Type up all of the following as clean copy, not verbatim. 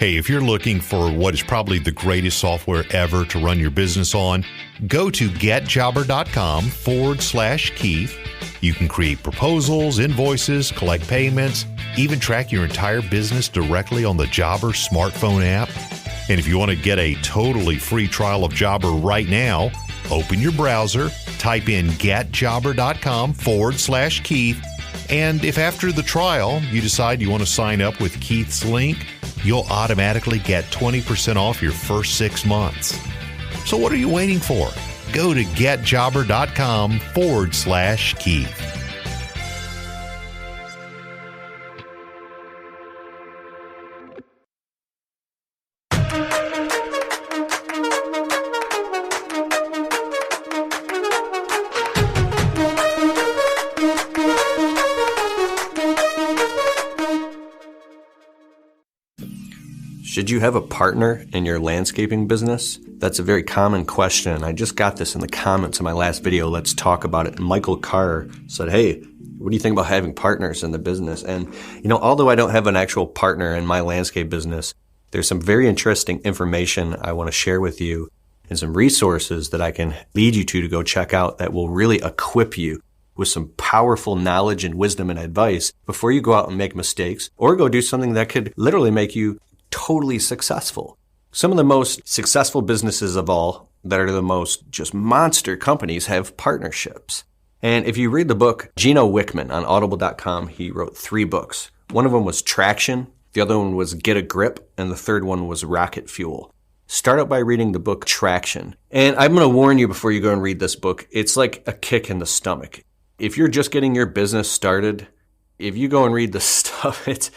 Hey, if you're looking for what is probably the greatest software ever to run your business on, go to getjobber.com/Keith. You can create proposals, invoices, collect payments, even track your entire business directly on the Jobber smartphone app. And if you want to get a totally free trial of Jobber right now, open your browser, type in getjobber.com/Keith, and if after the trial you decide you want to sign up with Keith's link, you'll automatically get 20% off your first 6 months. So what are you waiting for? Go to getjobber.com/Keith. Should you have a partner in your landscaping business? That's a very common question. I just got this in the comments of my last video. Let's talk about it. Michael Carr said, hey, what do you think about having partners in the business? And, although I don't have an actual partner in my landscape business, there's some very interesting information I want to share with you and some resources that I can lead you to go check out that will really equip you with some powerful knowledge and wisdom and advice before you go out and make mistakes or go do something that could literally make you totally successful. Some of the most successful businesses of all that are the most just monster companies have partnerships. And if you read the book, Gino Wickman on audible.com, he wrote 3 books. One of them was Traction, the other one was Get a Grip, and the third one was Rocket Fuel. Start out by reading the book Traction. And I'm going to warn you before you go and read this book, it's like a kick in the stomach. If you're just getting your business started, if you go and read this stuff, it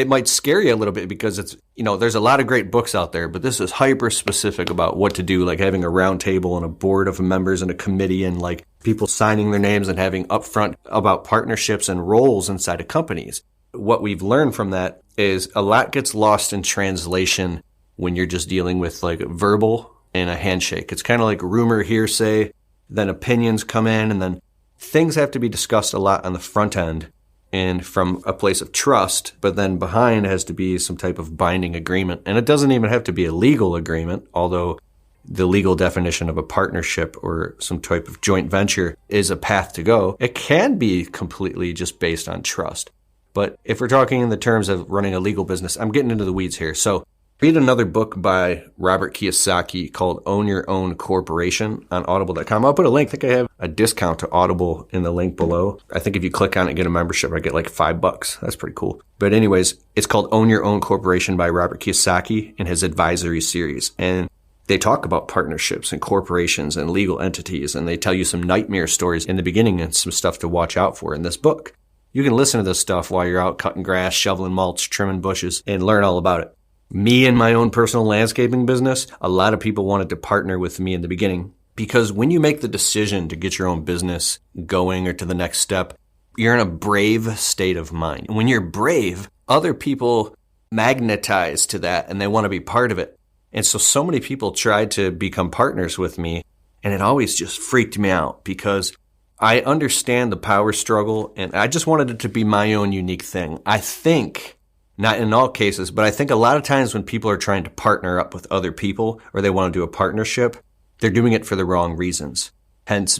might scare you a little bit because it's, there's a lot of great books out there, but this is hyper specific about what to do, like having a round table and a board of members and a committee and like people signing their names and having upfront about partnerships and roles inside of companies. What we've learned from that is a lot gets lost in translation when you're just dealing with like verbal and a handshake. It's kind of like rumor, hearsay, then opinions come in, and then things have to be discussed a lot on the front end and from a place of trust, but then behind has to be some type of binding agreement. And it doesn't even have to be a legal agreement, although the legal definition of a partnership or some type of joint venture is a path to go. It can be completely just based on trust. But if we're talking in the terms of running a legal business, I'm getting into the weeds here. So read another book by Robert Kiyosaki called Own Your Own Corporation on audible.com. I'll put a link. I think I have a discount to Audible in the link below. I think if you click on it and get a membership, I get like $5. That's pretty cool. But anyways, it's called Own Your Own Corporation by Robert Kiyosaki in his advisory series. And they talk about partnerships and corporations and legal entities, and they tell you some nightmare stories in the beginning and some stuff to watch out for in this book. You can listen to this stuff while you're out cutting grass, shoveling mulch, trimming bushes, and learn all about it. Me and my own personal landscaping business, a lot of people wanted to partner with me in the beginning because when you make the decision to get your own business going or to the next step, you're in a brave state of mind. When you're brave, other people magnetize to that and they want to be part of it. And so many people tried to become partners with me, and it always just freaked me out because I understand the power struggle and I just wanted it to be my own unique thing. I think, not in all cases, but I think a lot of times when people are trying to partner up with other people or they want to do a partnership, they're doing it for the wrong reasons. Hence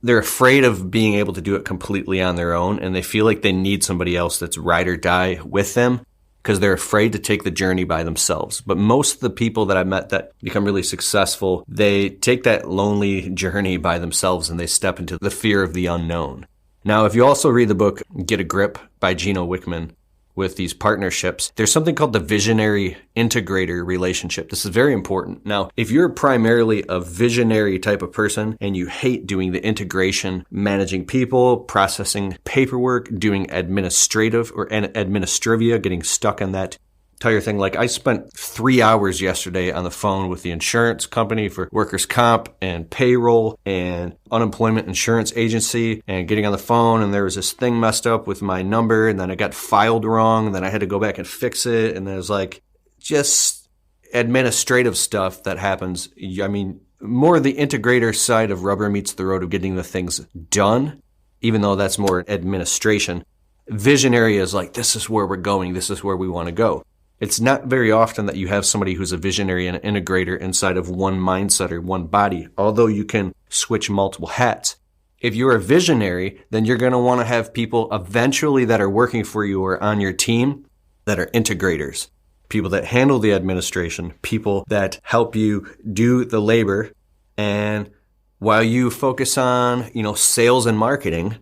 they're afraid of being able to do it completely on their own, and they feel like they need somebody else that's ride or die with them because they're afraid to take the journey by themselves. But most of the people that I met that become really successful, they take that lonely journey by themselves and they step into the fear of the unknown. Now, if you also read the book Get a Grip by Gino Wickman, with these partnerships, there's something called the visionary-integrator relationship. This is very important. Now, if you're primarily a visionary type of person and you hate doing the integration, managing people, processing paperwork, doing administrative or administrivia, getting stuck on that entire thing. Like I spent 3 hours yesterday on the phone with the insurance company for workers' comp and payroll and unemployment insurance agency and getting on the phone, and there was this thing messed up with my number, and then it got filed wrong, and then I had to go back and fix it, and there's like just administrative stuff that happens. I mean, more the integrator side of rubber meets the road of getting the things done, even though that's more administration. Visionary is like, this is where we're going, this is where we want to go. It's not very often that you have somebody who's a visionary and an integrator inside of one mindset or one body, although you can switch multiple hats. If you're a visionary, then you're going to want to have people eventually that are working for you or on your team that are integrators, people that handle the administration, people that help you do the labor. And while you focus on, sales and marketing,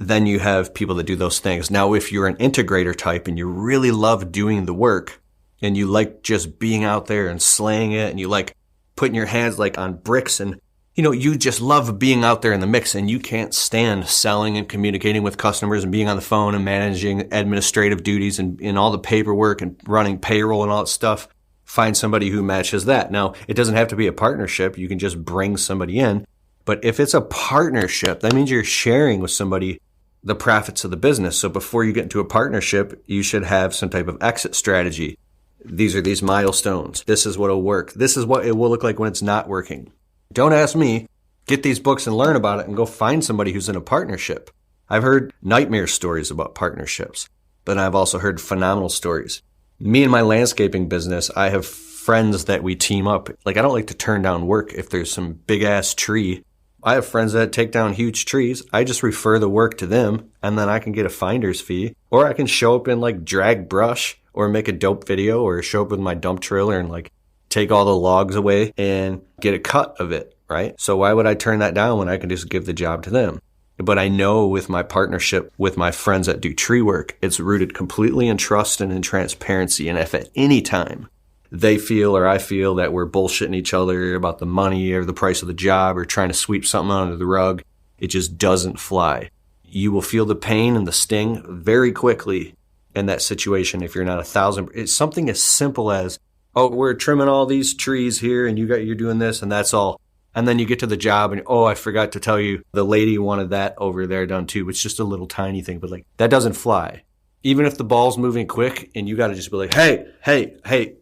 then you have people that do those things. Now, if you're an integrator type and you really love doing the work and you like just being out there and slaying it and you like putting your hands like on bricks and, you just love being out there in the mix and you can't stand selling and communicating with customers and being on the phone and managing administrative duties and all the paperwork and running payroll and all that stuff, find somebody who matches that. Now, it doesn't have to be a partnership. You can just bring somebody in. But if it's a partnership, that means you're sharing with somebody the profits of the business. So before you get into a partnership, you should have some type of exit strategy. These are these milestones. This is what will work. This is what it will look like when it's not working. Don't ask me. Get these books and learn about it and go find somebody who's in a partnership. I've heard nightmare stories about partnerships, but I've also heard phenomenal stories. Me and my landscaping business, I have friends that we team up. Like, I don't like to turn down work if there's some big ass tree. I have friends that take down huge trees. I just refer the work to them and then I can get a finder's fee, or I can show up and like drag brush or make a dope video or show up with my dump trailer and like take all the logs away and get a cut of it, right? So why would I turn that down when I can just give the job to them? But I know with my partnership with my friends that do tree work, it's rooted completely in trust and in transparency. And if at any time they feel or I feel that we're bullshitting each other about the money or the price of the job or trying to sweep something under the rug, it just doesn't fly. You will feel the pain and the sting very quickly in that situation if you're not 1,000. It's something as simple as, oh, we're trimming all these trees here and you're doing this and that's all. And then you get to the job and, oh, I forgot to tell you the lady wanted that over there done too. It's just a little tiny thing, but like that doesn't fly. Even if the ball's moving quick and you got to just be like, hey,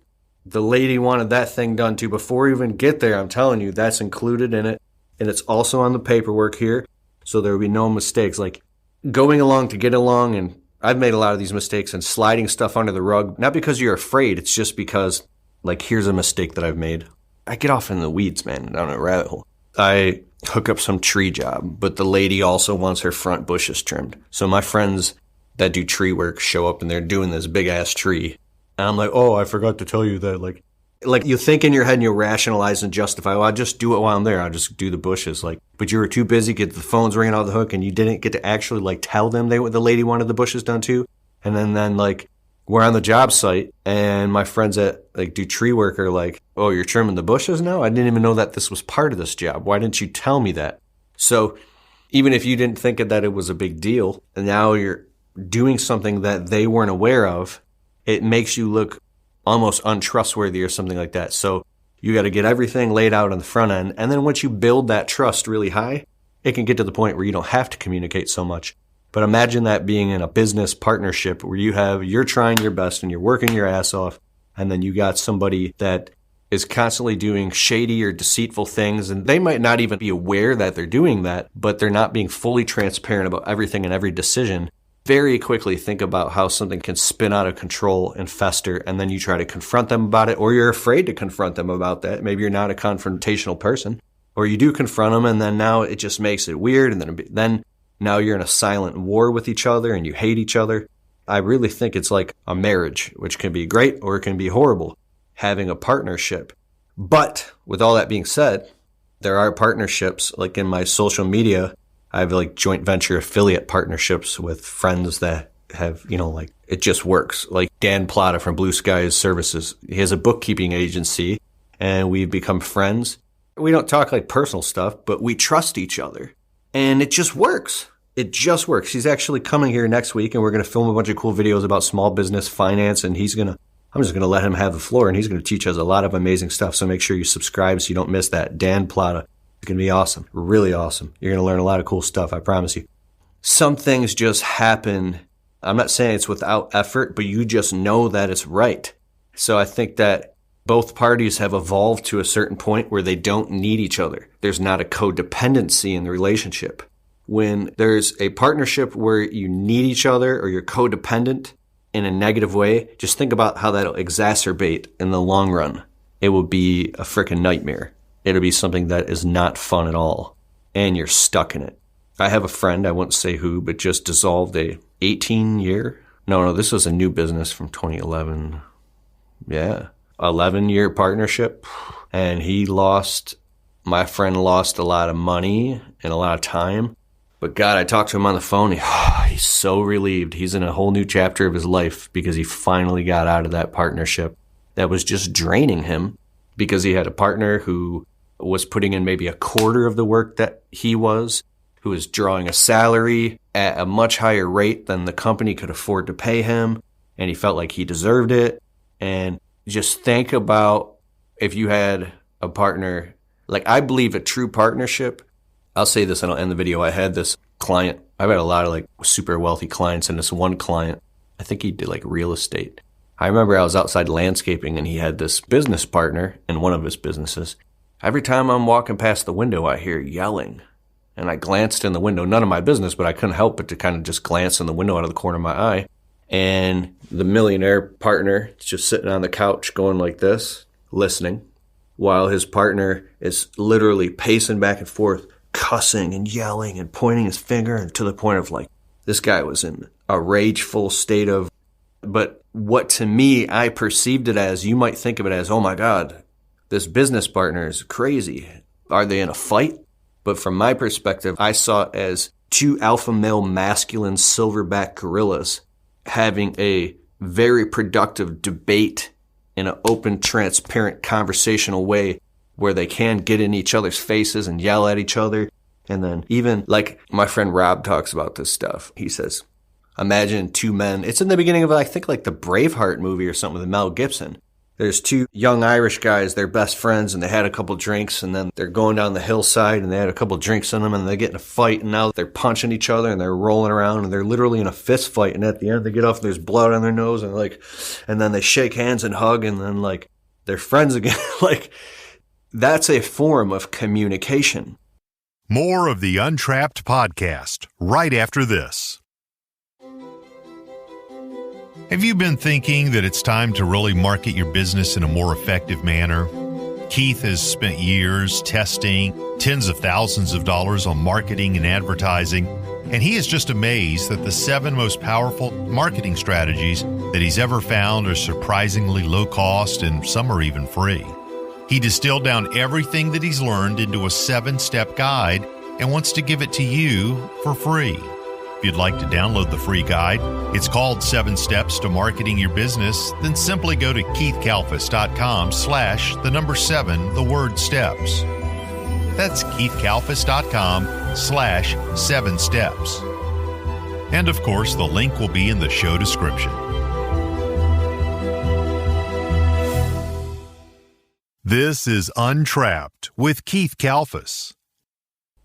the lady wanted that thing done too. Before you even get there, I'm telling you, that's included in it. And it's also on the paperwork here. So there will be no mistakes. Like going along to get along. And I've made a lot of these mistakes and sliding stuff under the rug. Not because you're afraid. It's just because, like, here's a mistake that I've made. I get off in the weeds, man, down a rabbit hole. I hook up some tree job, but the lady also wants her front bushes trimmed. So my friends that do tree work show up and they're doing this big ass tree. And I'm like, oh, I forgot to tell you that. Like you think in your head and you'll rationalize and justify, well, I'll just do it while I'm there. I'll just do the bushes. But you were too busy, get the phones ringing off the hook, and you didn't get to actually tell them the lady wanted the bushes done too. And then we're on the job site and my friends that do tree work are like, oh, you're trimming the bushes now? I didn't even know that this was part of this job. Why didn't you tell me that? So even if you didn't think that it was a big deal, and now you're doing something that they weren't aware of, it makes you look almost untrustworthy or something like that. So you got to get everything laid out on the front end. And then once you build that trust really high, it can get to the point where you don't have to communicate so much. But imagine that being in a business partnership where you're trying your best and you're working your ass off. And then you got somebody that is constantly doing shady or deceitful things. And they might not even be aware that they're doing that, but they're not being fully transparent about everything and every decision. Very quickly think about how something can spin out of control and fester, and then you try to confront them about it, or you're afraid to confront them about that. Maybe you're not a confrontational person, or you do confront them, and then now it just makes it weird, and then now you're in a silent war with each other, and you hate each other. I really think it's like a marriage, which can be great or it can be horrible, having a partnership. But with all that being said, there are partnerships, like in my social media, I have joint venture affiliate partnerships with friends that have, it just works. Like Dan Plata from Blue Skies Services. He has a bookkeeping agency and we've become friends. We don't talk personal stuff, but we trust each other and it just works. It just works. He's actually coming here next week and we're going to film a bunch of cool videos about small business finance and I'm just going to let him have the floor and he's going to teach us a lot of amazing stuff. So make sure you subscribe so you don't miss that. Dan Plata. It's going to be awesome. Really awesome. You're going to learn a lot of cool stuff. I promise you. Some things just happen. I'm not saying it's without effort, but you just know that it's right. So I think that both parties have evolved to a certain point where they don't need each other. There's not a codependency in the relationship. When there's a partnership where you need each other or you're codependent in a negative way, just think about how that'll exacerbate in the long run. It will be a freaking nightmare. It'll be something that is not fun at all, and you're stuck in it. I have a friend, I won't say who, but just dissolved a 18-year. No, this was a new business from 2011. Yeah, 11-year partnership, and my friend lost a lot of money and a lot of time. But God, I talked to him on the phone. He's so relieved. He's in a whole new chapter of his life because he finally got out of that partnership that was just draining him because he had a partner who was putting in maybe a quarter of the work that he was, who was drawing a salary at a much higher rate than the company could afford to pay him, and he felt like he deserved it. And just think about if you had a partner, like I believe a true partnership. I'll say this and I'll end the video. I had this client. I've had a lot of like super wealthy clients, and this one client, I think he did like real estate. I remember I was outside landscaping and he had this business partner in one of his businesses. Every time I'm walking past the window, I hear yelling. And I glanced in the window, none of my business, but I couldn't help but to kind of just glance in the window out of the corner of my eye. And the millionaire partner is just sitting on the couch going like this, listening, while his partner is literally pacing back and forth, cussing and yelling and pointing his finger, and to the point of like, this guy was in a rageful state of, but what to me, I perceived it as, you might think of it as, oh my God, this business partner is crazy. Are they in a fight? But from my perspective, I saw it as two alpha male masculine silverback gorillas having a very productive debate in an open, transparent, conversational way where they can get in each other's faces and yell at each other. And then even like my friend Rob talks about this stuff. He says, imagine two men. It's in the beginning of, I think, like the Braveheart movie or something with Mel Gibson. There's two young Irish guys, they're best friends, and they had a couple drinks, and then they're going down the hillside, and they had a couple drinks in them, and they get in a fight, and now they're punching each other, and they're rolling around, and they're literally in a fist fight, and at the end they get off, and there's blood on their nose, and then they shake hands and hug, and then like they're friends again. Like, that's a form of communication. More of the Untrapped podcast right after this. Have you been thinking that it's time to really market your business in a more effective manner? Keith has spent years testing tens of thousands of dollars on marketing and advertising, and he is just amazed that the 7 most powerful marketing strategies that he's ever found are surprisingly low cost, and some are even free. He distilled down everything that he's learned into a 7-step guide and wants to give it to you for free. If you'd like to download the free guide, it's called 7 Steps to Marketing Your Business, then simply go to keithkalfas.com/7steps. That's keithkalfas.com/7steps. And of course, the link will be in the show description. This is Untrapped with Keith Kalfas.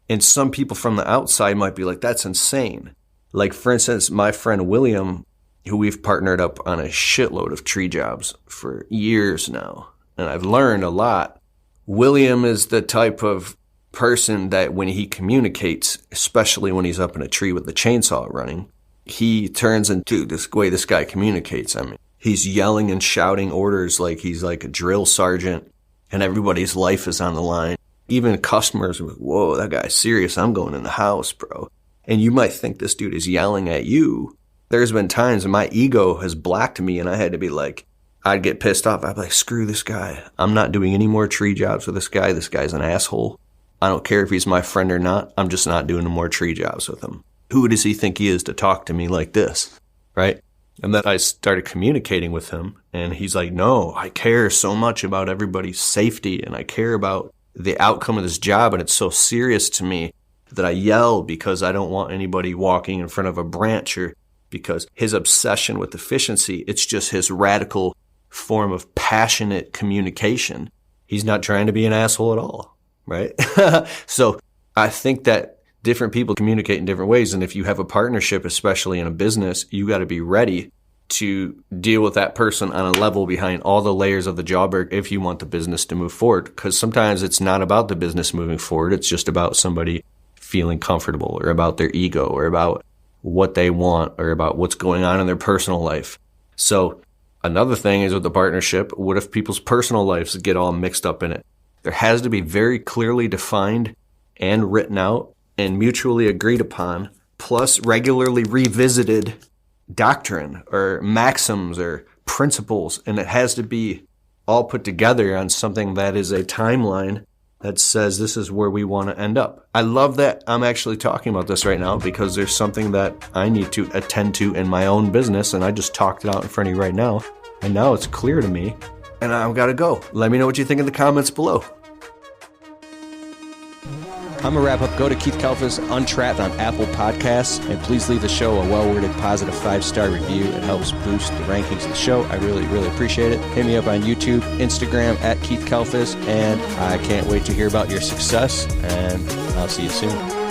And some people from the outside might be like, that's insane. Like, for instance, my friend William, who we've partnered up on a shitload of tree jobs for years now, and I've learned a lot. William is the type of person that when he communicates, especially when he's up in a tree with the chainsaw running, he turns into this way this guy communicates. I mean, he's yelling and shouting orders like he's like a drill sergeant, and everybody's life is on the line. Even customers are like, whoa, that guy's serious. I'm going in the house, bro. And you might think this dude is yelling at you. There's been times when my ego has blocked me and I had to be like, I'd get pissed off. I'd be like, screw this guy. I'm not doing any more tree jobs with this guy. This guy's an asshole. I don't care if he's my friend or not. I'm just not doing more tree jobs with him. Who does he think he is to talk to me like this? Right? And then I started communicating with him and he's like, no, I care so much about everybody's safety and I care about the outcome of this job, and it's so serious to me that I yell because I don't want anybody walking in front of a branch, or because his obsession with efficiency, it's just his radical form of passionate communication. He's not trying to be an asshole at all, right? So I think that different people communicate in different ways, and if you have a partnership, especially in a business, you got to be ready to deal with that person on a level behind all the layers of the job if you want the business to move forward. Because sometimes it's not about the business moving forward. It's just about somebody feeling comfortable, or about their ego, or about what they want, or about what's going on in their personal life. So another thing is with the partnership, what if people's personal lives get all mixed up in it? There has to be very clearly defined and written out and mutually agreed upon, plus regularly revisited doctrine or maxims or principles. And it has to be all put together on something that is a timeline that says this is where we want to end up. I love that I'm actually talking about this right now because there's something that I need to attend to in my own business, and I just talked it out in front of you right now, and now it's clear to me, and I've got to go. Let me know what you think in the comments below. I'm going to wrap up. Go to Keith Kalfa's Untrapped on Apple Podcasts, and please leave the show a well-worded, positive 5-star review. It helps boost the rankings of the show. I really, really appreciate it. Hit me up on YouTube, Instagram, at Keith Kalfas, and I can't wait to hear about your success, and I'll see you soon.